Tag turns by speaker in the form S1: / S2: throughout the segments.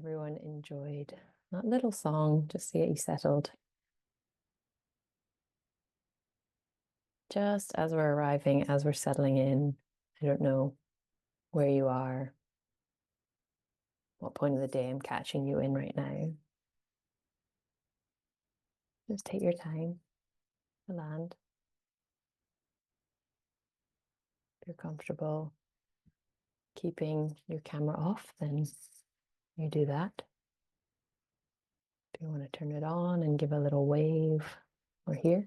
S1: everyone enjoyed that little song just to get you settled. Just as we're arriving, as we're settling in, I don't know where you are, what point of the day I'm catching you in right now. Just take your time to land. If you're comfortable keeping your camera off, then you do that. If you want to turn it on and give a little wave, we're here.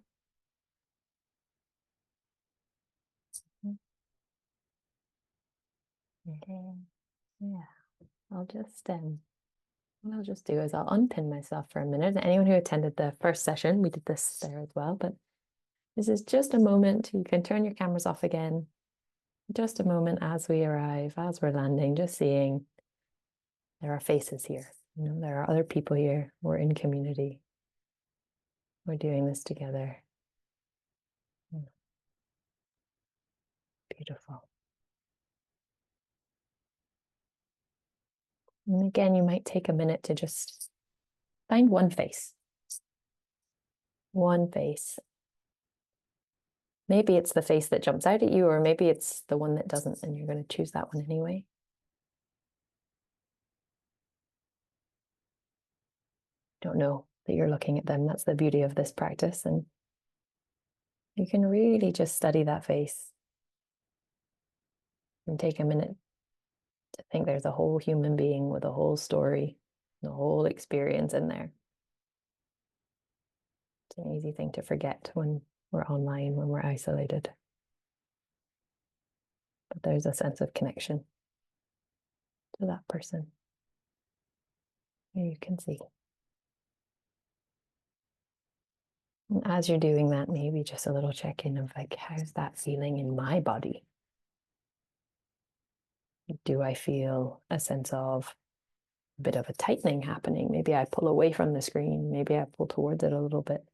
S1: Okay. Yeah, I'll just do is I'll unpin myself for a minute. Anyone who attended the first session, we did this there as well, but this is just a moment. You can turn your cameras off again. Just a moment as we arrive, as we're landing, just seeing there are faces here. You know, there are other people here. We're in community. We're doing this together. Beautiful. And again, you might take a minute to just find one face. One face. Maybe it's the face that jumps out at you, or maybe it's the one that doesn't, and you're going to choose that one anyway. Don't know that you're looking at them. That's the beauty of this practice. And you can really just study that face and take a minute to think there's a whole human being with a whole story, the whole experience in there. It's an easy thing to forget when we're online, when we're isolated. But there's a sense of connection to that person. Here you can see. And as you're doing that, maybe just a little check-in of like, how's that feeling in my body? Do I feel a sense of a bit of a tightening happening? Maybe I pull away from the screen. Maybe I pull towards it a little bit.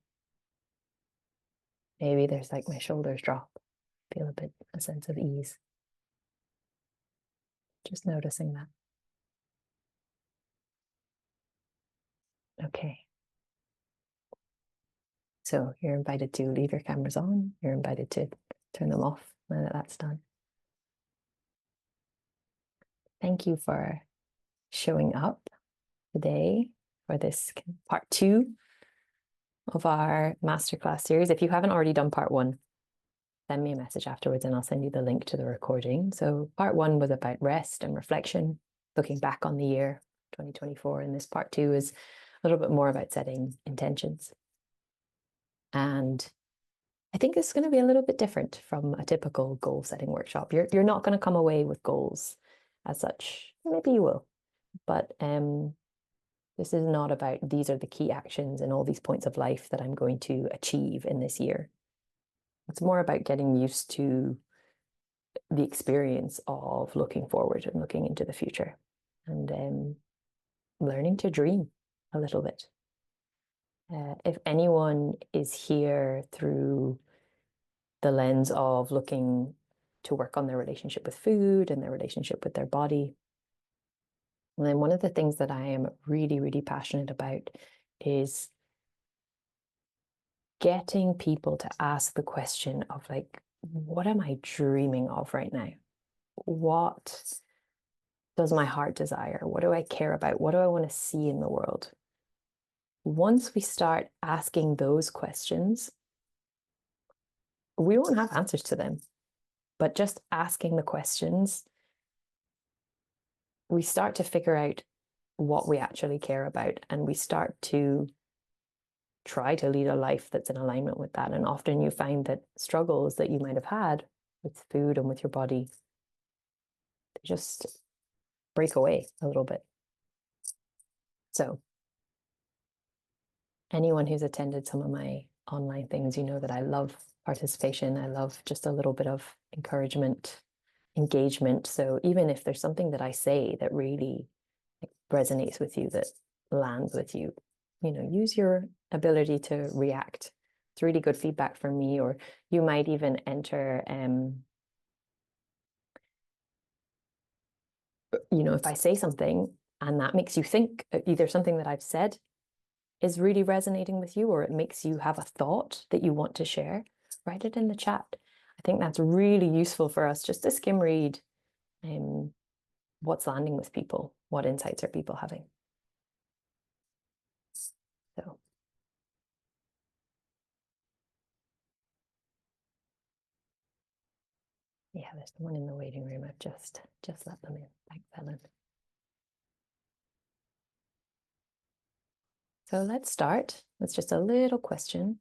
S1: Maybe there's like my shoulders drop. Feel a sense of ease. Just noticing that. Okay. So you're invited to leave your cameras on. You're invited to turn them off now that that's done. Thank you for showing up today for this part 2 of our masterclass series. If you haven't already done part 1, send me a message afterwards and I'll send you the link to the recording. So part 1 was about rest and reflection, looking back on the year 2024. And this part 2 is a little bit more about setting intentions. And I think it's going to be a little bit different from a typical goal setting workshop. You're not going to come away with goals as such. Maybe you will, but this is not about these are the key actions and all these points of life that I'm going to achieve in this year. It's more about getting used to the experience of looking forward and looking into the future and learning to dream a little bit. If anyone is here through the lens of looking to work on their relationship with food and their relationship with their body, and then one of the things that I am really, really passionate about is getting people to ask the question of like, what am I dreaming of right now? What does my heart desire? What do I care about? What do I want to see in the world? Once we start asking those questions, we won't have answers to them, but just asking the questions, we start to figure out what we actually care about, and we start to try to lead a life that's in alignment with that. And often you find that struggles that you might have had with food and with your body, they just break away a little bit. So anyone who's attended some of my online things, you know that I love participation. I love just a little bit of encouragement, engagement. So even if there's something that I say that really resonates with you, that lands with you, you know, use your ability to react. It's really good feedback from me. Or you might even enter, you know, if I say something And that makes you think either something that I've said is really resonating with you, or it makes you have a thought that you want to share, write it in the chat. I think that's really useful for us just to skim read what's landing with people, what insights are people having. So yeah, there's someone in the waiting room. I've just let them in. Thanks, Ellen. So let's start with just a little question.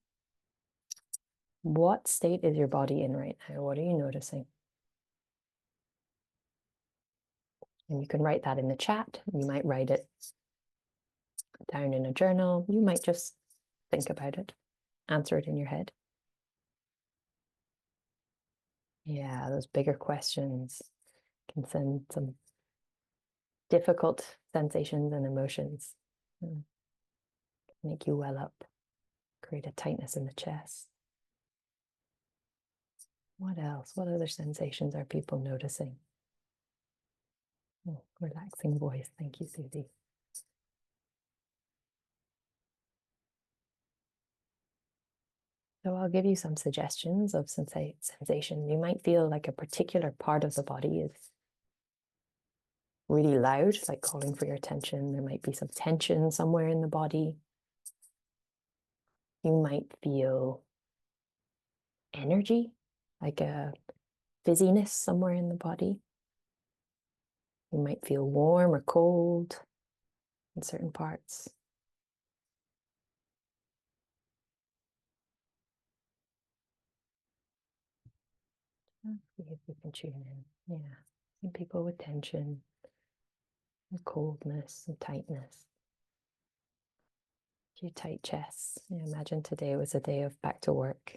S1: What state is your body in right now? What are you noticing? And you can write that in the chat. You might write it down in a journal. You might just think about it, answer it in your head. Yeah, those bigger questions can send some difficult sensations and emotions. Make you well up, create a tightness in the chest. What else? What other sensations are people noticing? Oh, relaxing voice. Thank you, Susie. So I'll give you some suggestions of sensation. You might feel like a particular part of the body is really loud, like calling for your attention. There might be some tension somewhere in the body. You might feel energy, like a fizziness somewhere in the body. You might feel warm or cold in certain parts. See if you can tune in. Yeah, some people with tension and coldness and tightness. A few tight chests. Yeah, imagine today was a day of back to work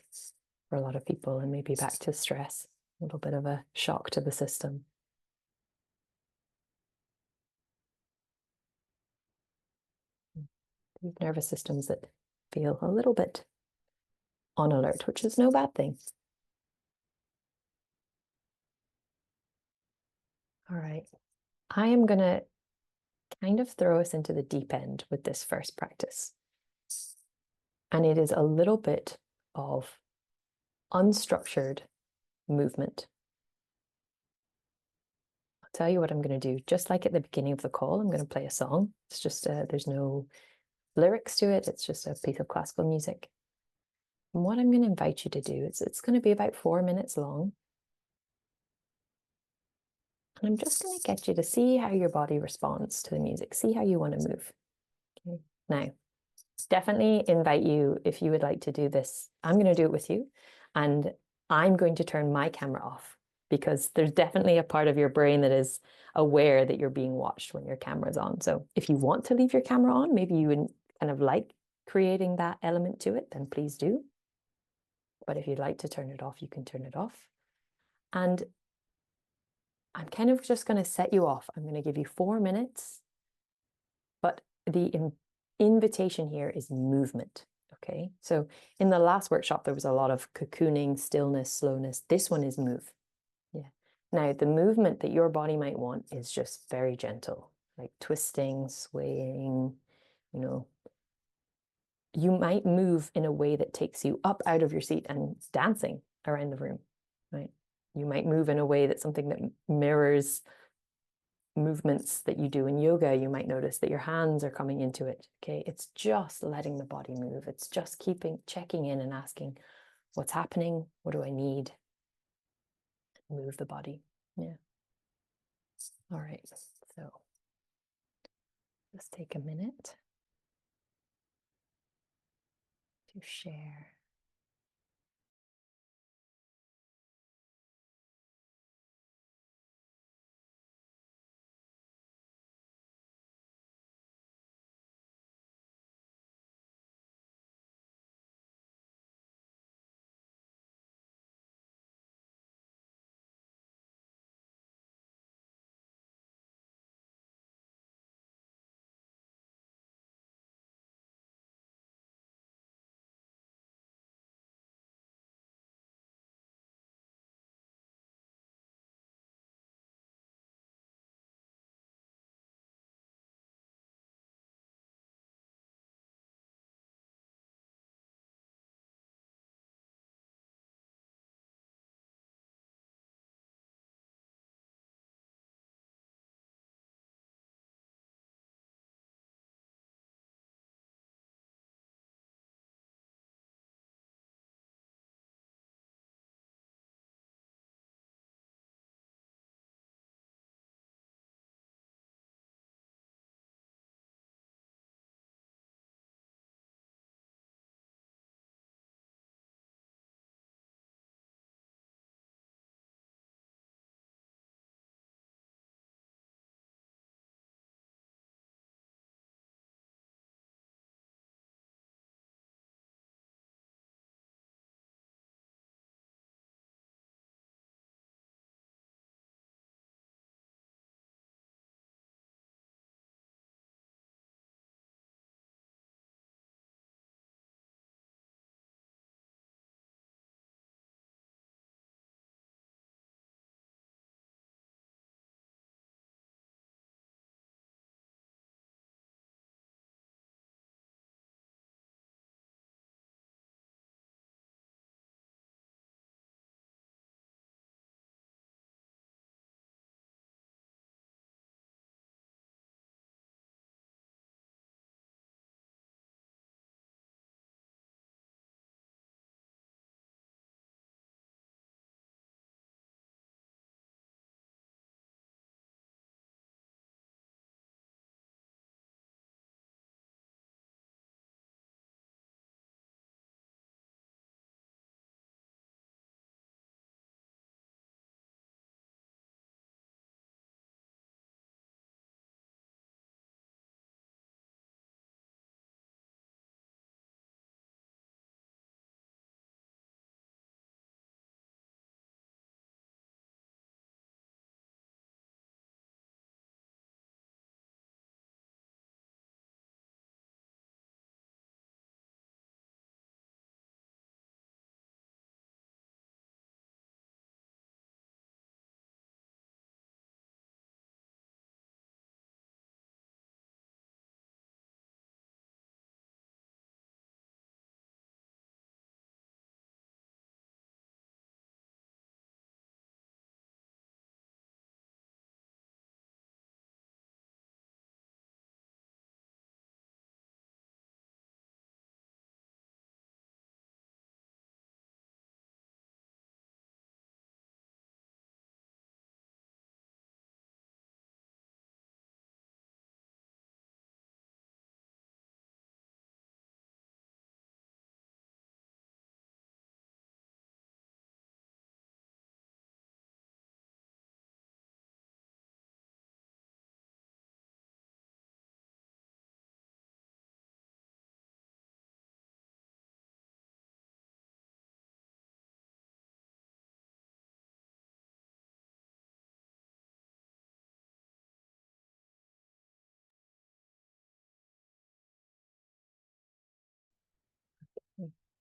S1: for a lot of people, and maybe back to stress, a little bit of a shock to the system. These nervous systems that feel a little bit on alert, which is no bad thing. All right. I am going to kind of throw us into the deep end with this first practice. And it is a little bit of unstructured movement. I'll tell you what I'm going to do. Just like at the beginning of the call, I'm going to play a song. It's just, there's no lyrics to it. It's just a piece of classical music. And what I'm going to invite you to do is it's going to be about 4 minutes long. And I'm just going to get you to see how your body responds to the music. See how you want to move. Okay. Now, definitely invite you, if you would like to do this, I'm going to do it with you. And I'm going to turn my camera off, because there's definitely a part of your brain that is aware that you're being watched when your camera's on. So if you want to leave your camera on, maybe you would kind of like creating that element to it, then please do. But if you'd like to turn it off, you can turn it off. And I'm kind of just going to set you off. I'm going to give you 4 minutes, but the invitation here is movement. Okay, so in the last workshop, there was a lot of cocooning, stillness, slowness. This one is move. Yeah. Now, the movement that your body might want is just very gentle, like twisting, swaying, you know. You might move in a way that takes you up out of your seat and dancing around the room, right? You might move in a way that's something that mirrors movements that you do in yoga. You might notice that your hands are coming into it. Okay, it's just letting the body move. It's just checking in and asking, what's happening? What do I need? Move the body. Yeah. All right, so let's take a minute to share.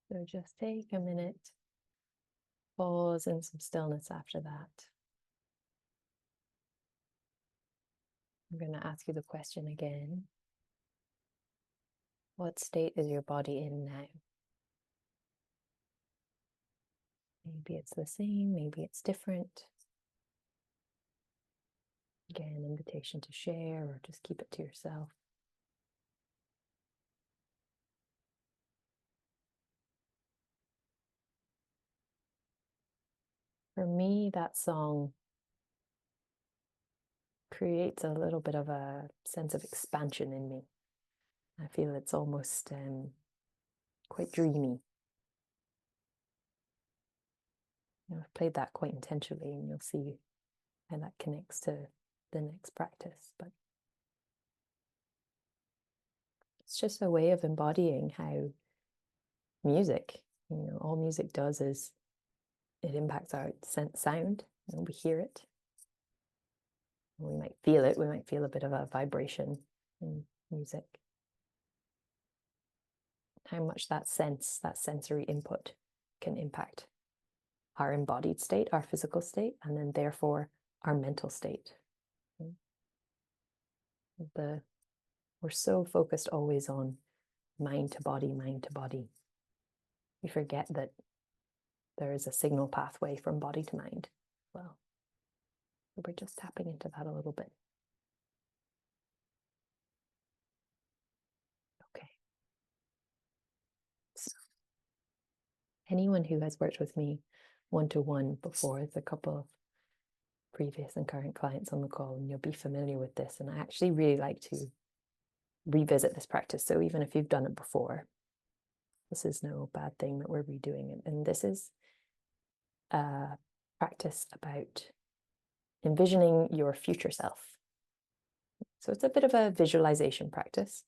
S1: So just take a minute, pause and some stillness after that. I'm going to ask you the question again. What state is your body in now? Maybe it's the same, maybe it's different. Again, invitation to share or just keep it to yourself. For me, that song creates a little bit of a sense of expansion in me. I feel it's almost quite dreamy. I've played that quite intentionally, and you'll see how that connects to the next practice. But it's just a way of embodying how music, all music does is it impacts our sound, and we hear it. We might feel it. We might feel a bit of a vibration in music. How much that sensory input can impact our embodied state, our physical state, and then therefore our mental state. We're so focused always on mind to body, mind to body. We forget that there is a signal pathway from body to mind. Well, we're just tapping into that a little bit. Okay. So, anyone who has worked with me one-to-one before, there's a couple of previous and current clients on the call, and you'll be familiar with this. And I actually really like to revisit this practice. So even if you've done it before, this is no bad thing that we're redoing it. And this is a practice about envisioning your future self. So it's a bit of a visualization practice.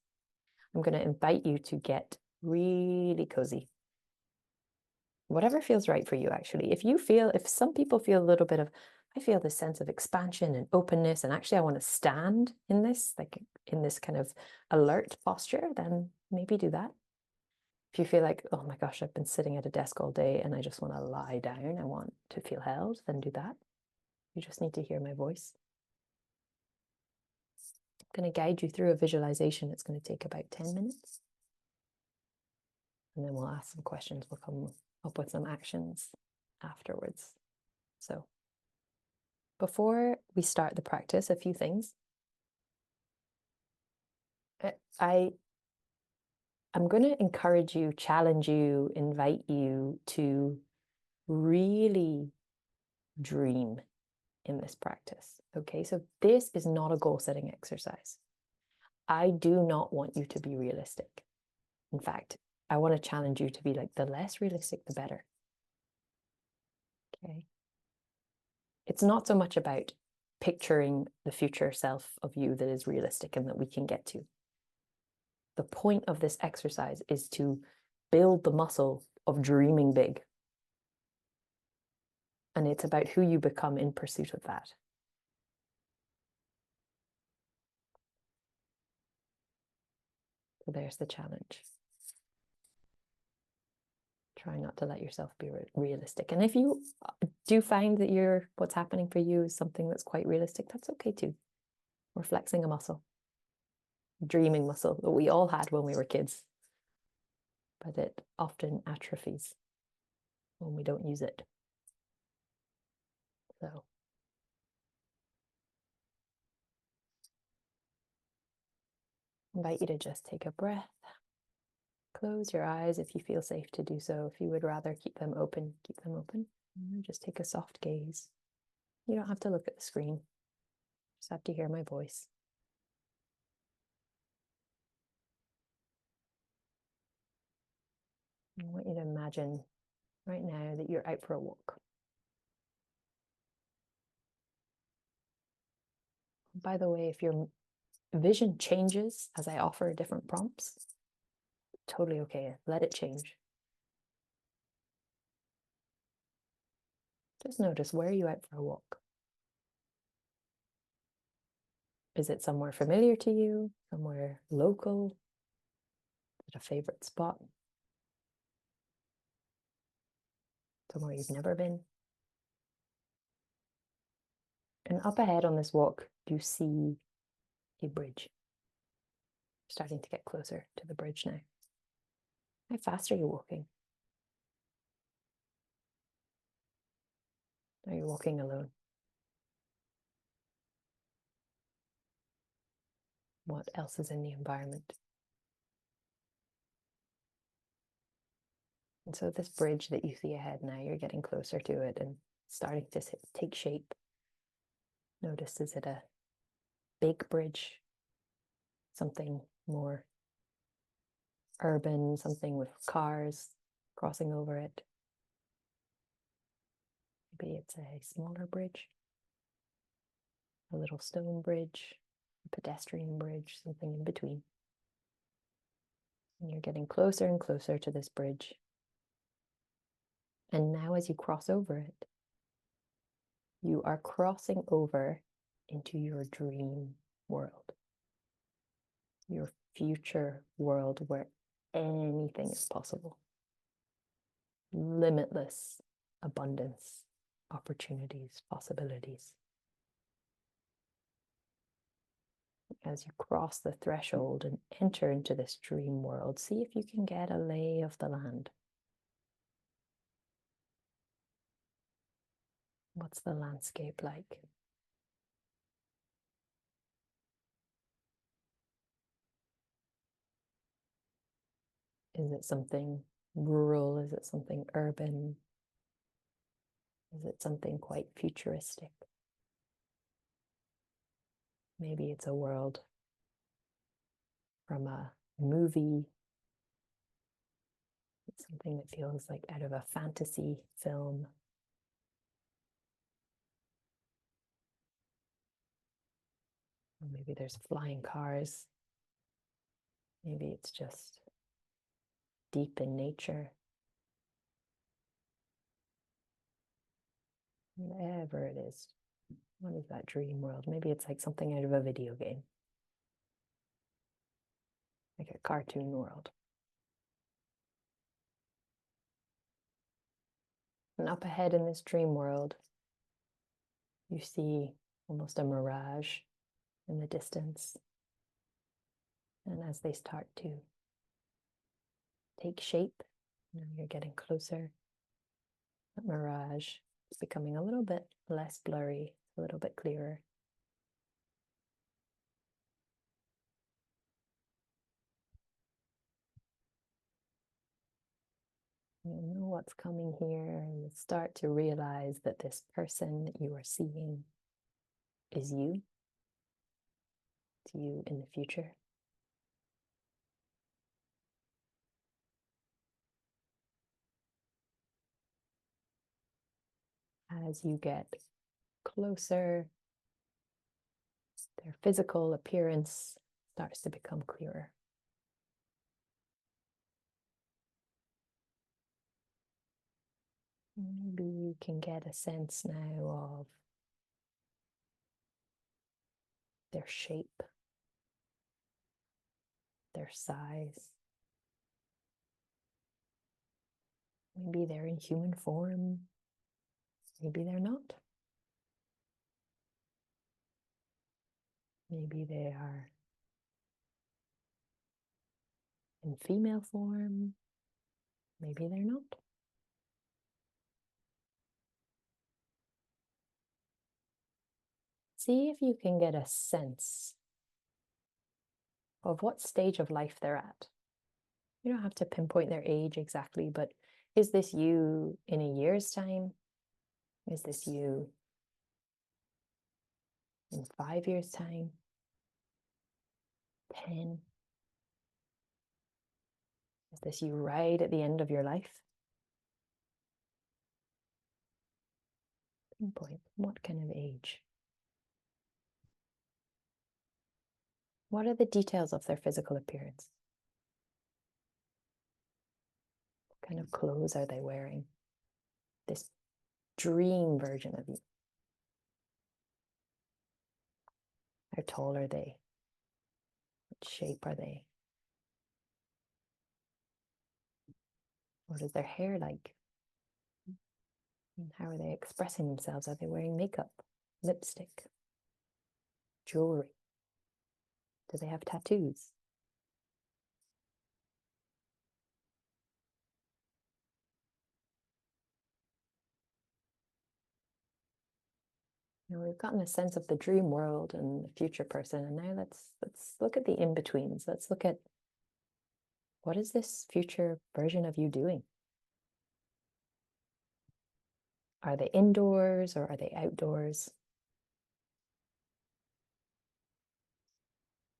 S1: I'm going to invite you to get really cozy. Whatever feels right for you, actually. If some people feel a little bit of, I feel this sense of expansion and openness, and actually I want to stand in this, like in this kind of alert posture, then maybe do that. If you feel like, oh my gosh, I've been sitting at a desk all day and I just want to lie down, I want to feel held, then do that. You just need to hear my voice. I'm going to guide you through a visualization. It's going to take about 10 minutes. And then we'll ask some questions. We'll come up with some actions afterwards. So before we start the practice, a few things. I'm going to encourage you, challenge you, invite you to really dream in this practice. Okay, so this is not a goal setting exercise. I do not want you to be realistic. In fact, I want to challenge you to be like, the less realistic, the better. Okay. It's not so much about picturing the future self of you that is realistic and that we can get to. The point of this exercise is to build the muscle of dreaming big. And it's about who you become in pursuit of that. So there's the challenge. Try not to let yourself be realistic. And if you do find that what's happening for you is something that's quite realistic, that's okay too. We're flexing a muscle, dreaming muscle that we all had when we were kids, but it often atrophies when we don't use it. So I invite you to just take a breath. Close your eyes if you feel safe to do so. If you would rather keep them open, keep them open. Just take a soft gaze. You don't have to look at the screen. Just have to hear my voice. I want you to imagine right now that you're out for a walk. By the way, if your vision changes as I offer different prompts, totally okay. Let it change. Just notice, where are you out for a walk? Is it somewhere familiar to you? Somewhere local? Is it a favorite spot? from where you've never been. And up ahead on this walk, you see a bridge. Starting to get closer to the bridge now. How fast are you walking? Are you walking alone? What else is in the environment? And so this bridge that you see ahead now, you're getting closer to it and starting to take shape. Notice, is it a big bridge? Something more urban, something with cars crossing over it? Maybe it's a smaller bridge, a little stone bridge, a pedestrian bridge, something in between. And you're getting closer and closer to this bridge. And now as you cross over it, you are crossing over into your dream world, your future world where anything is possible. Limitless abundance, opportunities, possibilities. As you cross the threshold and enter into this dream world, see if you can get a lay of the land. What's the landscape like? Is it something rural? Is it something urban? Is it something quite futuristic? Maybe it's a world from a movie. It's something that feels like out of a fantasy film. Or maybe there's flying cars. Maybe it's just deep in nature. Whatever it is. What is that dream world? Maybe it's like something out of a video game. Like a cartoon world. And up ahead in this dream world, you see almost a mirage in the distance. And as they start to take shape, you're getting closer. That mirage is becoming a little bit less blurry, a little bit clearer. You know what's coming here, and you start to realize that this person that you are seeing is you. It's you in the future. As you get closer, their physical appearance starts to become clearer. Maybe you can get a sense now of their shape, their size. Maybe they're in human form. Maybe they're not. Maybe they are in female form. Maybe they're not. See if you can get a sense of what stage of life they're at. You don't have to pinpoint their age exactly, but is this you in a year's time? Is this you in 5 years' time? 10? Is this you right at the end of your life? Pinpoint what kind of age? What are the details of their physical appearance? What kind of clothes are they wearing? This dream version of you. How tall are they? What shape are they? What is their hair like? And how are they expressing themselves? Are they wearing makeup, lipstick, jewelry? Do they have tattoos? We've gotten a sense of the dream world and the future person, and now let's look at the in-betweens. Let's look at, what is this future version of you doing? Are they indoors or are they outdoors?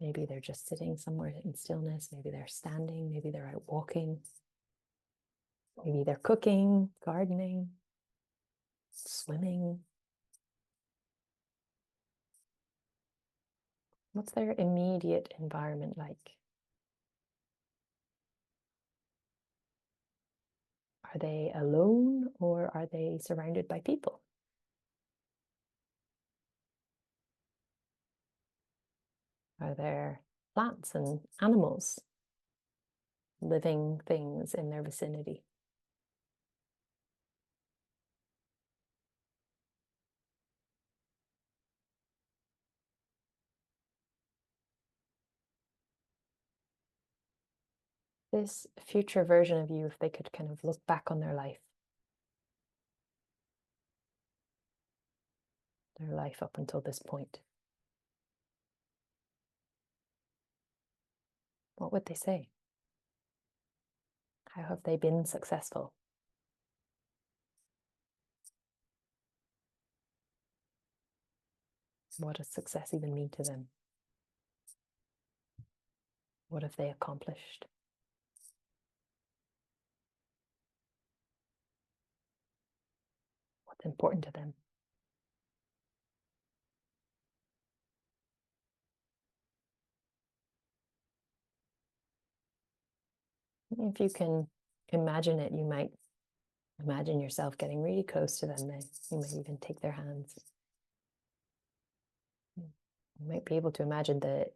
S1: Maybe they're just sitting somewhere in stillness. Maybe they're standing. Maybe they're out walking. Maybe they're cooking, gardening, swimming. What's their immediate environment like? Are they alone or are they surrounded by people? Are there plants and animals, living things in their vicinity? This future version of you, if they could kind of look back on their life up until this point, what would they say? How have they been successful? What does success even mean to them? What have they accomplished? What's important to them? If you can imagine it, you might imagine yourself getting really close to them then. You might even take their hands. You might be able to imagine the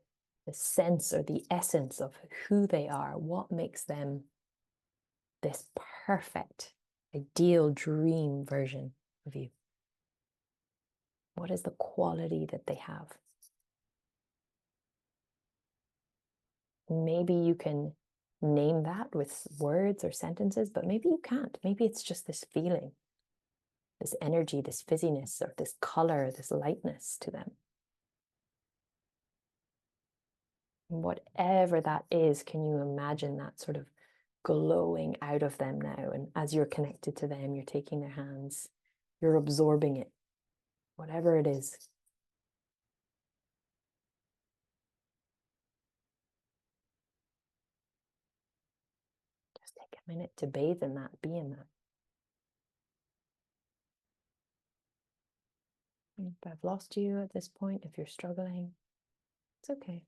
S1: sense or the essence of who they are, what makes them this perfect, ideal dream version of you. What is the quality that they have? Maybe you can name that with words or sentences, but maybe you can't. Maybe it's just this feeling, this energy, this fizziness, or this color, this lightness to them. Whatever that is, can you imagine that sort of glowing out of them now? And as you're connected to them, you're taking their hands, you're absorbing it, whatever it is. Just take a minute to bathe in that, be in that. If I've lost you at this point, if you're struggling, it's okay.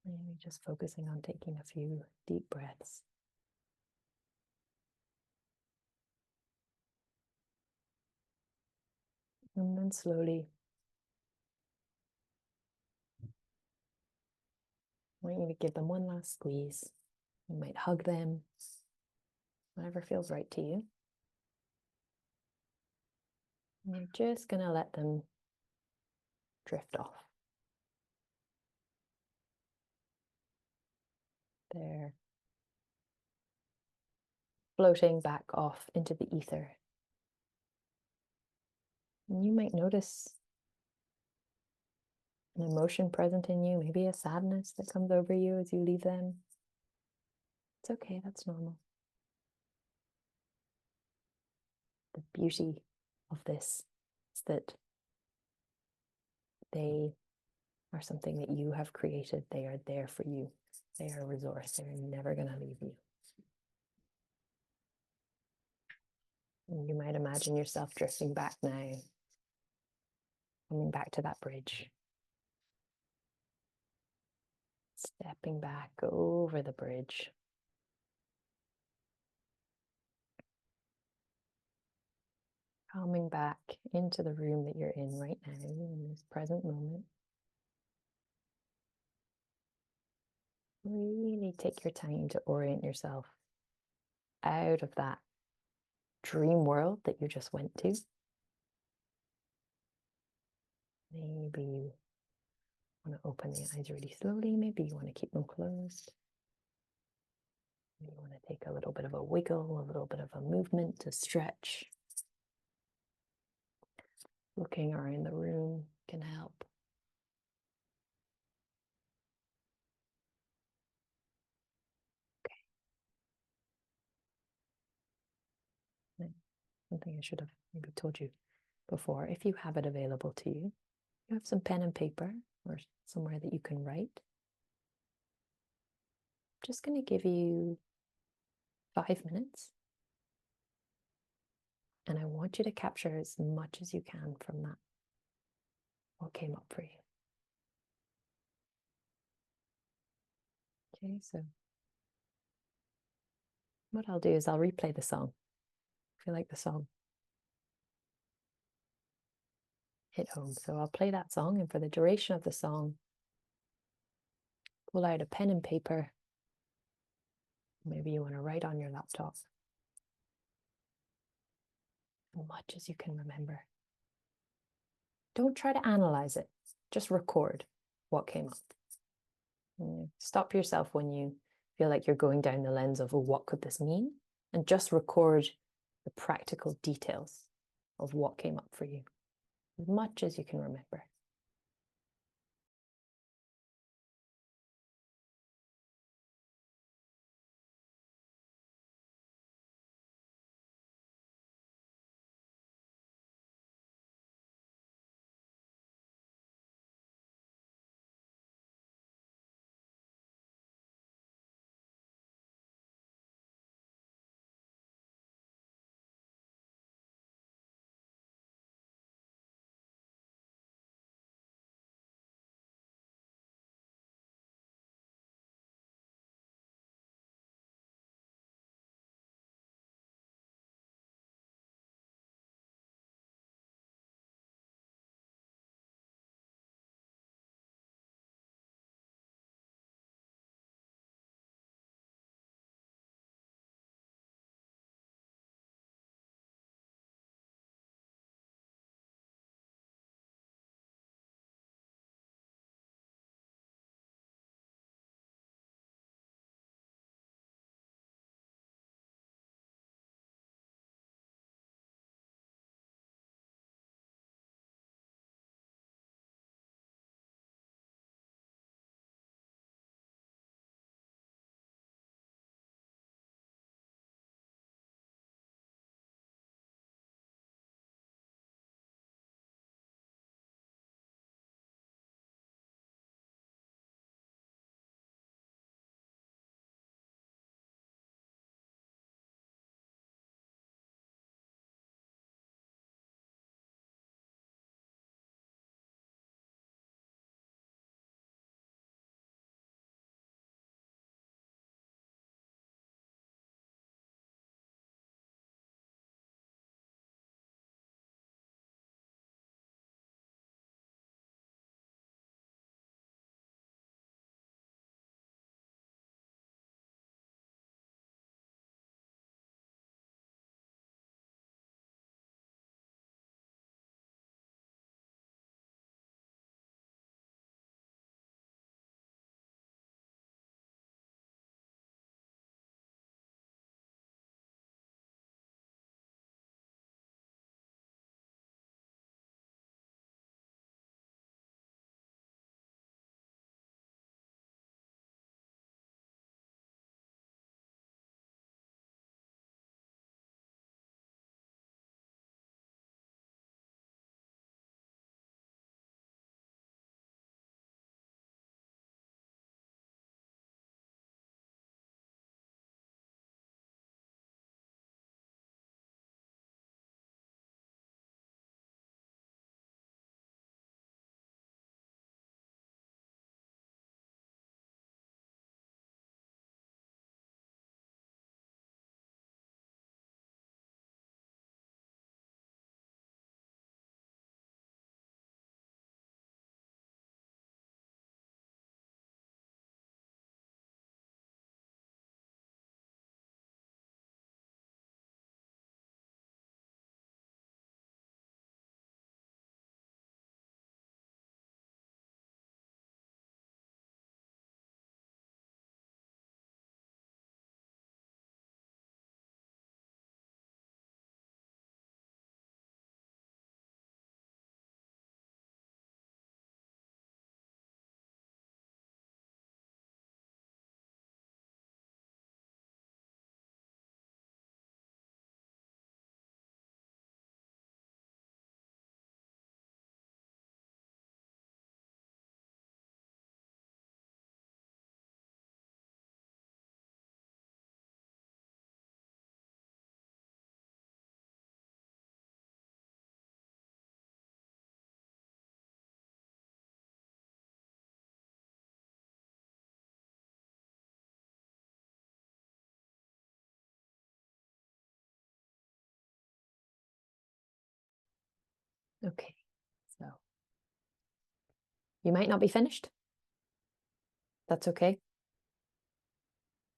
S1: Maybe just focusing on taking a few deep breaths. And then slowly, I want you to give them one last squeeze. You might hug them, whatever feels right to you. And you're just going to let them drift off. They're floating back off into the ether. And you might notice an emotion present in you, maybe a sadness that comes over you as you leave them. It's okay, that's normal. The beauty of this is that they are something that you have created. They are there for you. They are a resource. They're never going to leave you. And you might imagine yourself drifting back now, coming back to that bridge, stepping back over the bridge. Coming back into the room that you're in right now, in this present moment. Really take your time to orient yourself out of that dream world that you just went to. Maybe you want to open the eyes really slowly. Maybe you want to keep them closed. Maybe you want to take a little bit of a wiggle, a little bit of a movement to stretch. Looking around the room can help. Okay. Something I should have maybe told you before. If you have it available to you, you have some pen and paper or somewhere that you can write. I'm just going to give you 5 minutes. And I want you to capture as much as you can from that. What came up for you? Okay, so what I'll do is I'll replay the song. If you like the song, hit home. So I'll play that song, and for the duration of the song, pull out a pen and paper. Maybe you want to write on your laptop as much as you can remember. Don't try to analyze it. Just record what came up. Stop yourself when you feel like you're going down the lens of, oh, what could this mean? And just record the practical details of what came up for you, as much as you can remember. Okay, so you might not be finished. That's okay.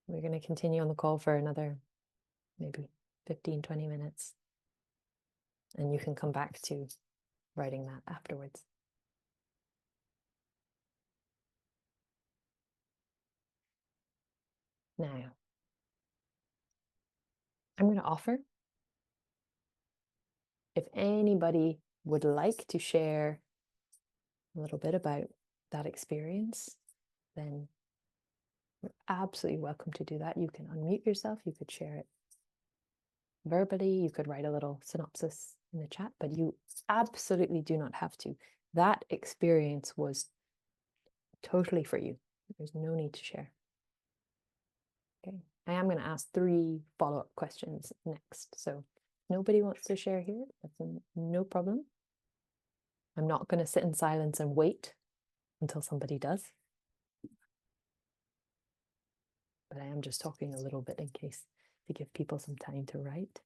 S1: We're going to continue on the call for another maybe 15, 20 minutes. And you can come back to writing that afterwards. Now, I'm going to offer, if anybody would like to share a little bit about that experience, then you're absolutely welcome to do that. You can unmute yourself. You could share it verbally. You could write a little synopsis in the chat, but you absolutely do not have to. That experience was totally for you. There's no need to share. Okay. I am going to ask 3 follow-up questions next. So nobody wants to share here. That's no problem. I'm not going to sit in silence and wait until somebody does. But I am just talking a little bit in case to give people some time to write.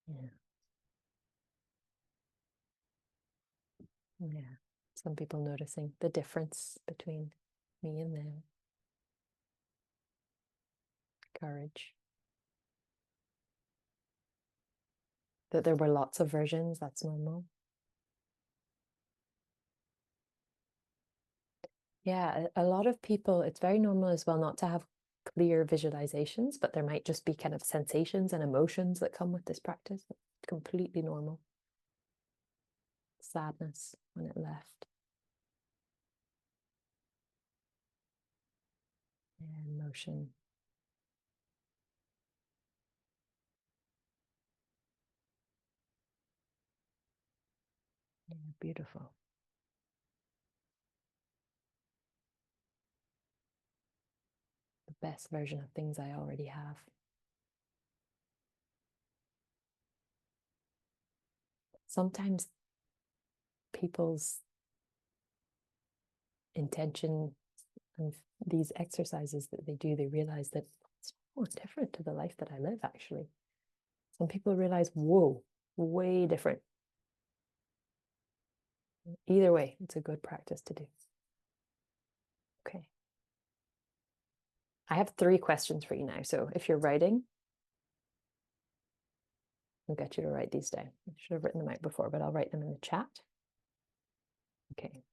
S1: Yeah. Yeah. Some people noticing the difference between me and them. Courage. That there were lots of versions, that's normal. Yeah, a lot of people, it's very normal as well not to have clear visualizations, but there might just be kind of sensations and emotions that come with this practice. Completely normal. Sadness when it left. Yeah, emotion. Yeah, beautiful. The best version of things I already have. Sometimes people's intention and these exercises that they do, they realize that it's not different to the life that I live, actually. Some people realize, whoa, way different. Either way, it's a good practice to do. Okay. I have 3 questions for you now. So if you're writing, I'll get you to write these down. I should have written them out before, but I'll write them in the chat. Okay.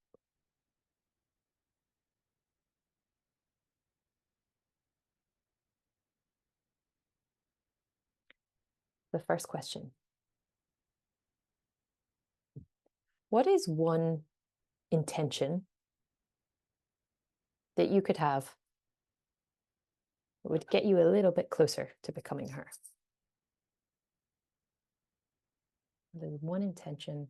S1: The first question. What is one intention that you could have that would get you a little bit closer to becoming her? There's one intention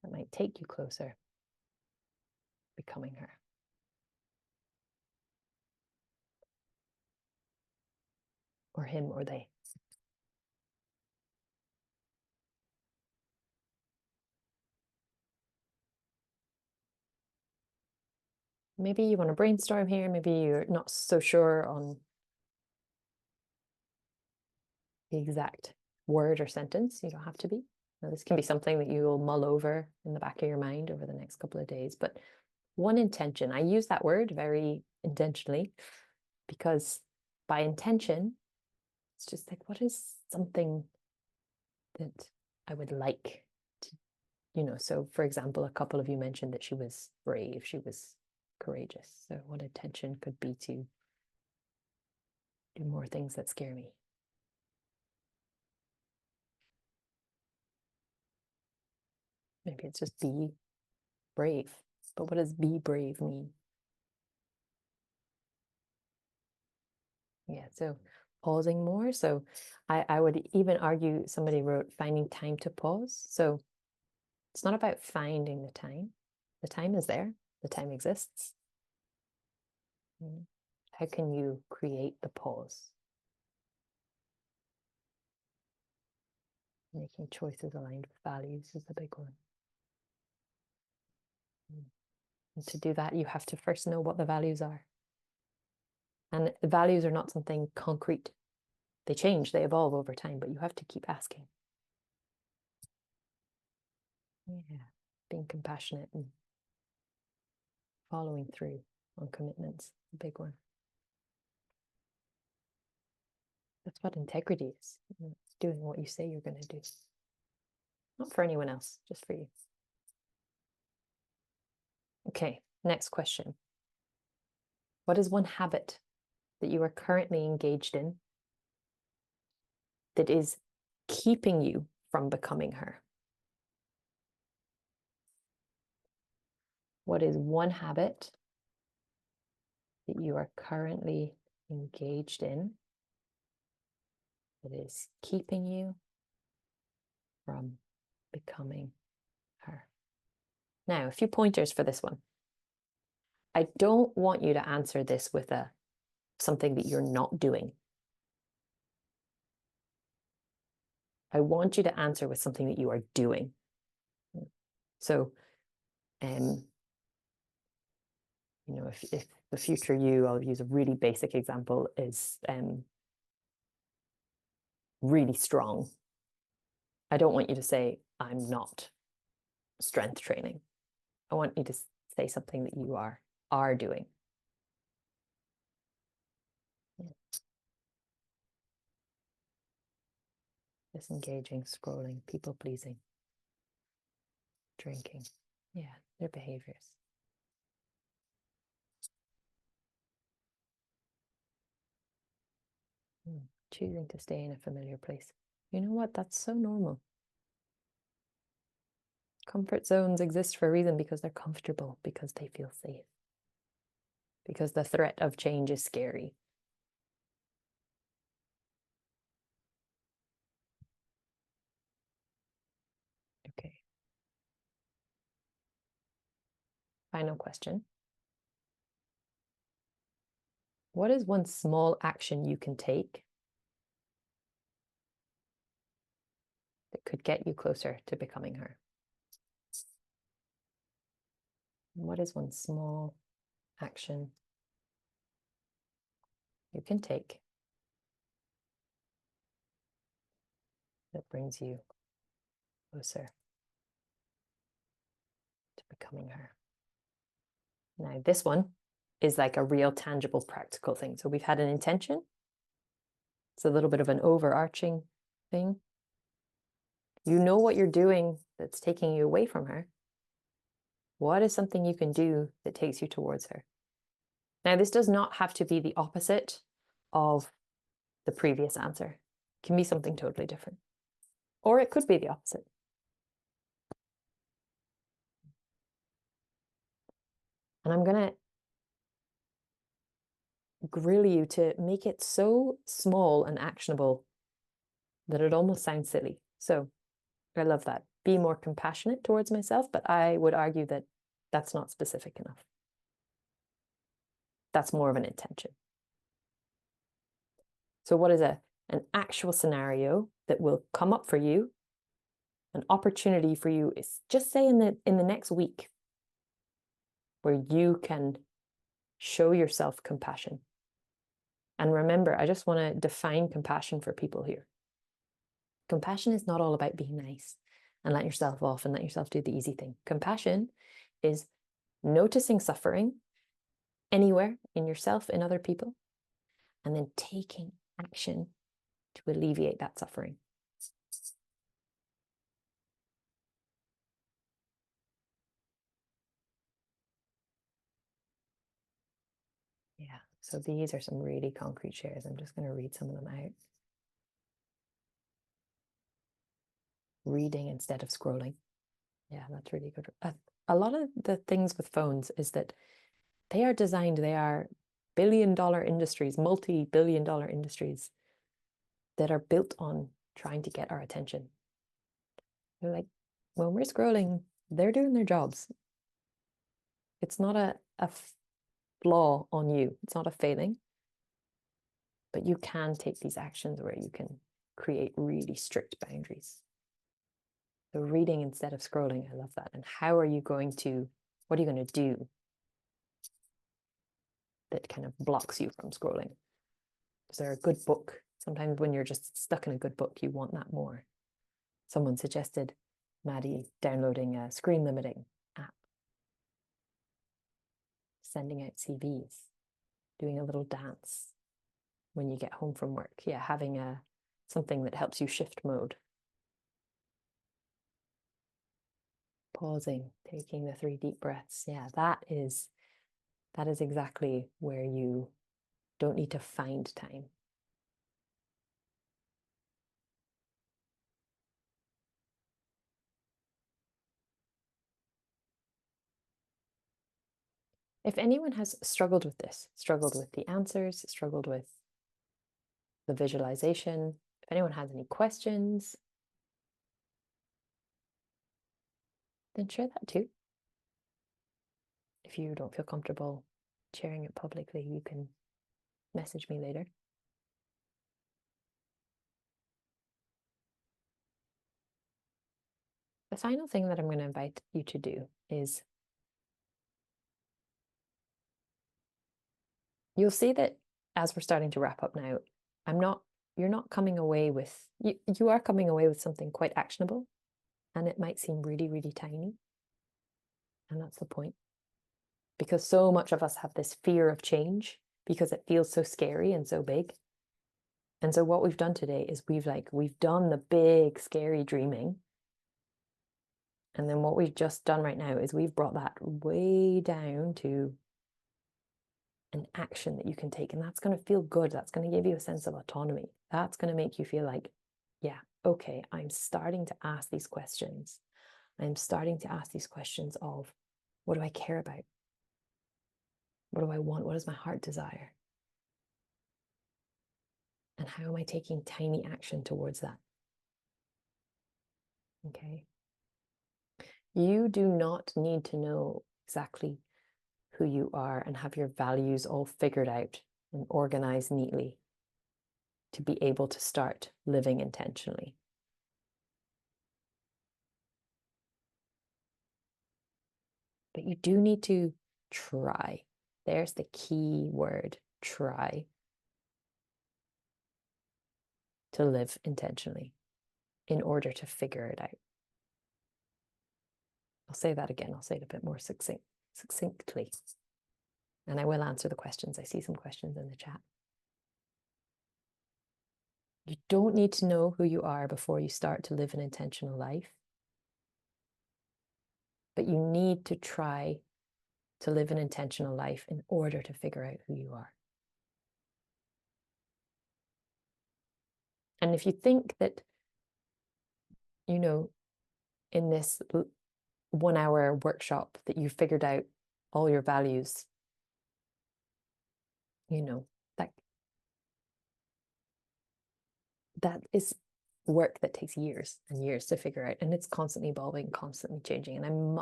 S1: that might take you closer becoming her. Or him or they. Maybe you want to brainstorm here. Maybe you're not so sure on the exact word or sentence. You don't have to be. Now, this can be something that you will mull over in the back of your mind over the next couple of days. But one intention, I use that word very intentionally because by intention, it's just like, what is something that I would like to, so for example, a couple of you mentioned that she was brave, she was courageous. So what intention could be to do more things that scare me? Maybe it's just be brave. But what does be brave mean? Yeah, so pausing more. So I would even argue, somebody wrote finding time to pause. So it's not about finding the time. The time is there. The time exists. How can you create the pause? Making choices aligned with values is a big one. And to do that, you have to first know what the values are. And the values are not something concrete. They change, they evolve over time, but you have to keep asking. Yeah, being compassionate and following through on commitments, a big one. That's what integrity is. It's doing what you say you're going to do. Not for anyone else, just for you. Okay, next question. What is one habit that you are currently engaged in that is keeping you from becoming her? What is one habit that you are currently engaged in that is keeping you from becoming her? Now, a few pointers for this one. I don't want you to answer this with something that you're not doing. I want you to answer with something that you are doing. So, you know, if the future you, I'll use a really basic example, is really strong, I don't want you to say, I'm not strength training. I want you to say something that you are doing. Yeah. Disengaging, scrolling, people pleasing, drinking. Yeah, their behaviors. Choosing to stay in a familiar place. You know what? That's so normal. Comfort zones exist for a reason, because they're comfortable, because they feel safe, because the threat of change is scary. Okay. Final question. What is one small action you can take that could get you closer to becoming her? What is one small action you can take that brings you closer to becoming her? Now, this one is like a real tangible, practical thing. So we've had an intention. It's a little bit of an overarching thing. You know what you're doing that's taking you away from her. What is something you can do that takes you towards her? Now, this does not have to be the opposite of the previous answer. It can be something totally different. Or it could be the opposite. And I'm going to grill you to make it so small and actionable that it almost sounds silly. So I love that. Be more compassionate towards myself, but I would argue that that's not specific enough. That's more of an intention. So what is an actual scenario that will come up for you, an opportunity for you, is just say in the next week, where you can show yourself compassion. And remember, I just want to define compassion for people here. Compassion is not all about being nice and let yourself off and let yourself do the easy thing. Compassion is noticing suffering anywhere, in yourself, in other people, and then taking action to alleviate that suffering. Yeah, so these are some really concrete shares. I'm just going to read some of them out. Reading instead of scrolling. Yeah, that's really good. A lot of the things with phones is that they are designed, they are billion-dollar industries, multi-billion-dollar industries that are built on trying to get our attention. They're like, when we're scrolling, they're doing their jobs. It's not a flaw on you. It's not a failing. But you can take these actions where you can create really strict boundaries. So reading instead of scrolling, I love that. And how are you going to, what are you going to do that kind of blocks you from scrolling? Is there a good book? Sometimes when you're just stuck in a good book, you want that more. Someone suggested, Maddie, downloading a screen limiting app, sending out CVs, doing a little dance when you get home from work. Yeah, having something that helps you shift mode. Pausing, taking the 3 deep breaths. Yeah, that is exactly where you don't need to find time. If anyone has struggled with this, struggled with the answers, struggled with the visualization, if anyone has any questions, then share that too. If you don't feel comfortable sharing it publicly, you can message me later. The final thing that I'm going to invite you to do is, you'll see that as we're starting to wrap up now, you're not coming away with, you are coming away with something quite actionable, and it might seem really, really tiny. And that's the point. Because so much of us have this fear of change because it feels so scary and so big. And so what we've done today is we've done the big, scary dreaming. And then what we've just done right now is we've brought that way down to an action that you can take. And that's going to feel good. That's going to give you a sense of autonomy. That's going to make you feel like, yeah, okay, I'm starting to ask these questions. I'm starting to ask these questions of, what do I care about? What do I want? What does my heart desire? And how am I taking tiny action towards that? Okay. You do not need to know exactly who you are and have your values all figured out and organized neatly to be able to start living intentionally. But you do need to try. There's the key word, try, to live intentionally in order to figure it out. I'll say that again. I'll say it a bit more succinctly. And I will answer the questions. I see some questions in the chat. You don't need to know who you are before you start to live an intentional life. But you need to try to live an intentional life in order to figure out who you are. And if you think that, in this 1 hour workshop that you figured out all your values, that is work that takes years and years to figure out, and it's constantly evolving, constantly changing. And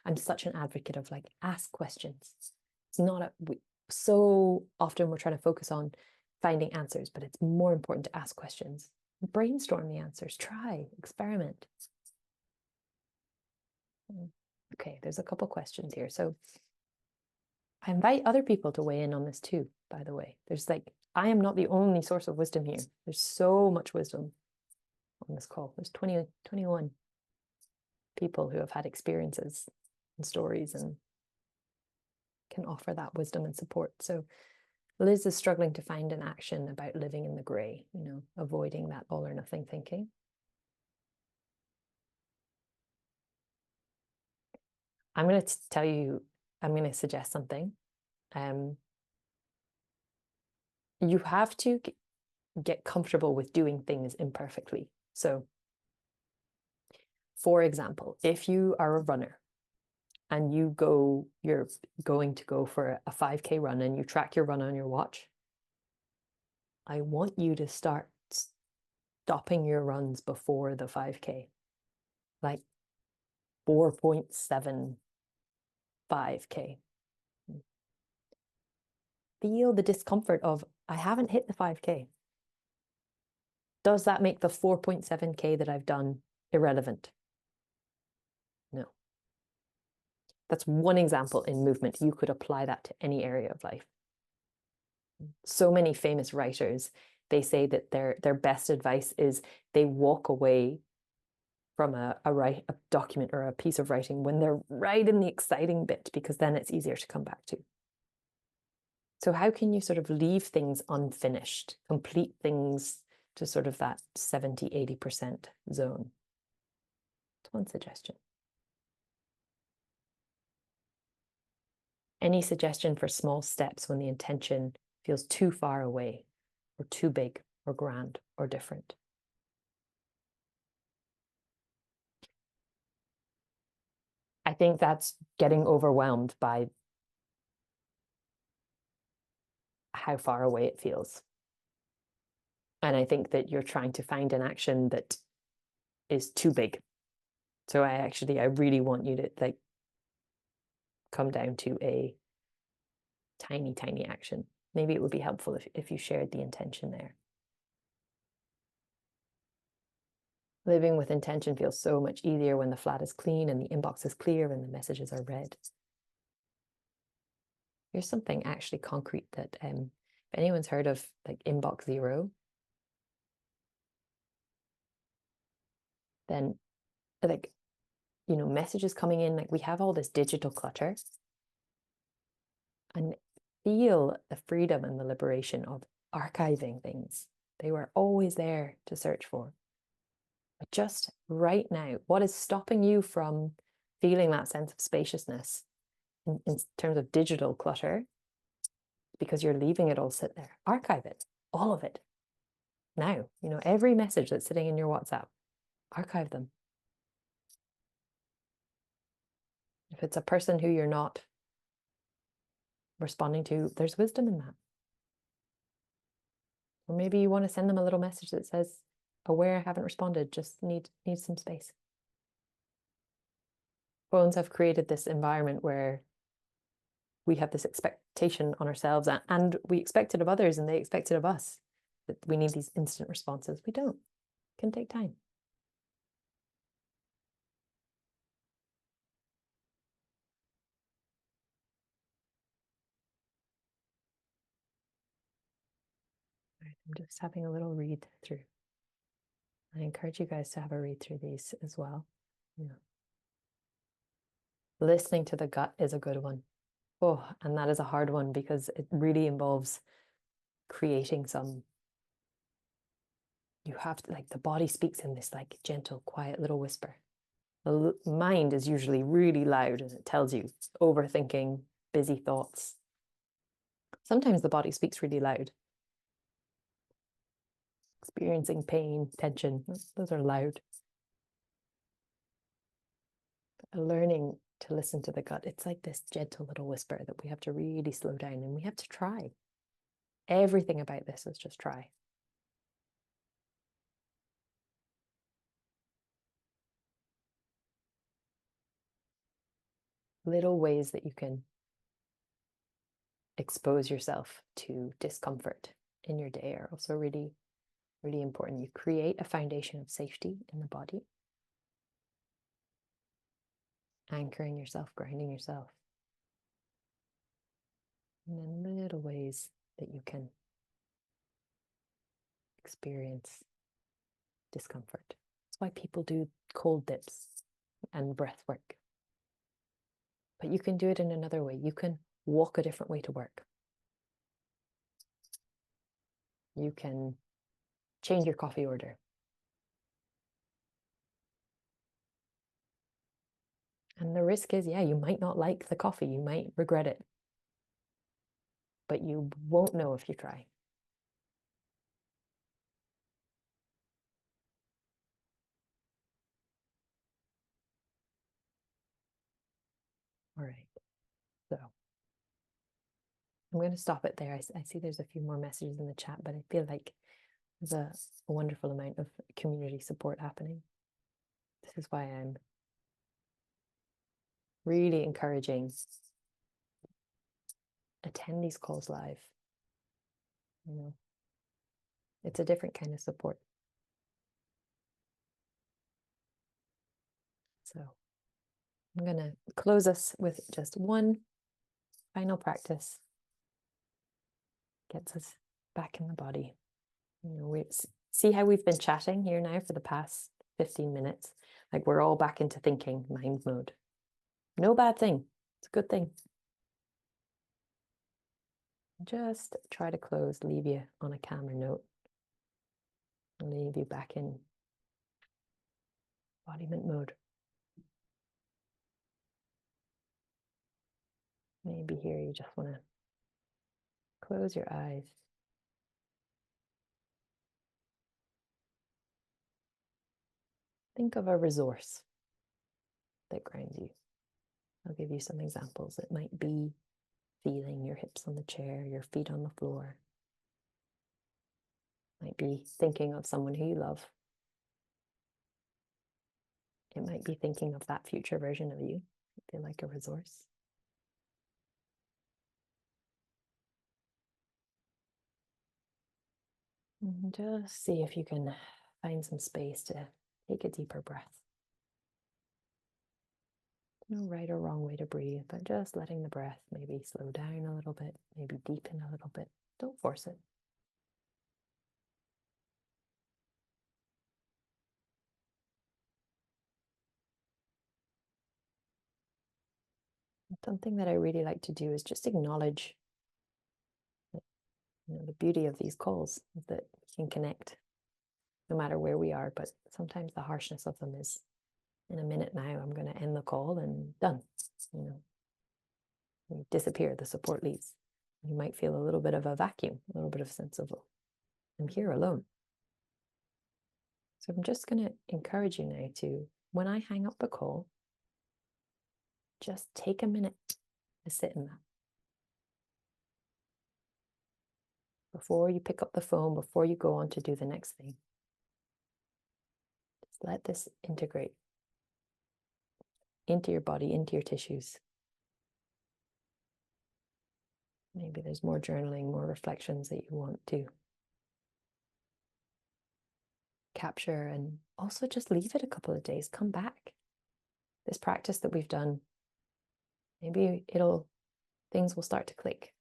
S1: I'm such an advocate of ask questions. It's not so often we're trying to focus on finding answers, but it's more important to ask questions, brainstorm the answers, try, experiment. Okay, there's a couple questions here. So I invite other people to weigh in on this too, by the way. I am not the only source of wisdom here. There's so much wisdom on this call. There's 21 people who have had experiences and stories and can offer that wisdom and support. So Liz is struggling to find an action about living in the gray, avoiding that all or nothing thinking. I'm going to suggest something. You have to get comfortable with doing things imperfectly. So, for example, if you are a runner and you're going to go for a 5K run and you track your run on your watch, I want you to start stopping your runs before the 5K, like 4.75K. Feel the discomfort of, I haven't hit the 5K. Does that make the 4.7K that I've done irrelevant? No. That's one example in movement. You could apply that to any area of life. So many famous writers, they say that their best advice is they walk away from a document or a piece of writing when they're right in the exciting bit, because then it's easier to come back to. So how can you sort of leave things unfinished, complete things to sort of that 70, 80% zone? That's one suggestion. Any suggestion for small steps when the intention feels too far away or too big or grand or different? I think that's getting overwhelmed by how far away it feels. And I think that you're trying to find an action that is too big. So I really want you to like come down to a tiny, tiny action. Maybe it would be helpful if you shared the intention there. Living with intention feels so much easier when the flat is clean and the inbox is clear and the messages are read. Here's something actually concrete that if anyone's heard of like inbox zero, then like, you know, messages coming in, like we have all this digital clutter, and feel the freedom and the liberation of archiving things. They were always there to search for. But just right now, what is stopping you from feeling that sense of spaciousness in terms of digital clutter? Because you're leaving it all sit there. Archive it, all of it. Now, you know, every message that's sitting in your WhatsApp, archive them. If it's a person who you're not responding to, there's wisdom in that. Or maybe you want to send them a little message that says, aware, I haven't responded, just need some space. Phones have created this environment where we have this expectation on ourselves, and we expect it of others and they expect it of us, that we need these instant responses. We don't. It can take time. All right, I'm just having a little read through. I encourage you guys to have a read through these as well. Yeah. Listening to the gut is a good one. Oh, and that is a hard one because it really involves creating some, you have to, like, the body speaks in this like gentle, quiet little whisper. The mind is usually really loud and it tells you overthinking, busy thoughts. Sometimes the body speaks really loud. Experiencing pain, tension, those are loud. Learning to listen to the gut, it's like this gentle little whisper that we have to really slow down, and we have to try. Everything about this is just try. Little ways that you can expose yourself to discomfort in your day are also really, really important. You create a foundation of safety in the body, anchoring yourself, grounding yourself, and then little ways that you can experience discomfort. That's why people do cold dips and breath work. But you can do it in another way. You can walk a different way to work. You can change your coffee order. And the risk is, yeah, you might not like the coffee. You might regret it. But you won't know if you try. All right. So I'm going to stop it there. I see there's a few more messages in the chat, but I feel like there's a wonderful amount of community support happening. This is why I'm really encouraging attend these calls live. You know, it's a different kind of support. So I'm going to close us with just one final practice. gets us back in the body. See how we've been chatting here now for the past 15 minutes? Like we're all back into thinking mind mode. No bad thing. It's a good thing. Just try to close, leave you on a calmer note. Leave you back in embodiment mode. Maybe here you just want to close your eyes. Think of a resource that grounds you. I'll give you some examples. It might be feeling your hips on the chair, your feet on the floor. Might be thinking of someone who you love. It might be thinking of that future version of you. I feel like a resource. And just see if you can find some space to take a deeper breath. No right or wrong way to breathe, but just letting the breath maybe slow down a little bit, maybe deepen a little bit. Don't force it. Something that I really like to do is just acknowledge the beauty of these calls, is that we can connect no matter where we are, but sometimes the harshness of them is, in a minute now, I'm going to end the call and done. You disappear, the support leaves. You might feel a little bit of a vacuum, a little bit of a sense of, I'm here alone. So I'm just going to encourage you now to, when I hang up the call, just take a minute to sit in that. Before you pick up the phone, before you go on to do the next thing. Just let this integrate into your body, into your tissues. Maybe there's more journaling, more reflections that you want to capture, and also just leave it a couple of days, come back. This practice that we've done, maybe things will start to click.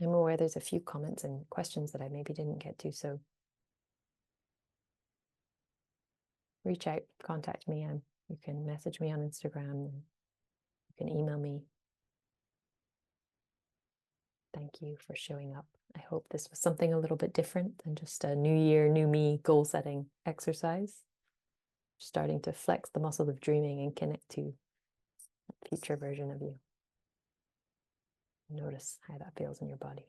S1: I'm aware there's a few comments and questions that I maybe didn't get to, so reach out, contact me. You can message me on Instagram, and you can email me. Thank you for showing up. I hope this was something a little bit different than just a new year, new me goal setting exercise. Starting to flex the muscle of dreaming and connect to a future version of you. Notice how that feels in your body.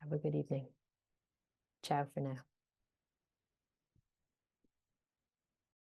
S1: Have a good evening. Ciao for now.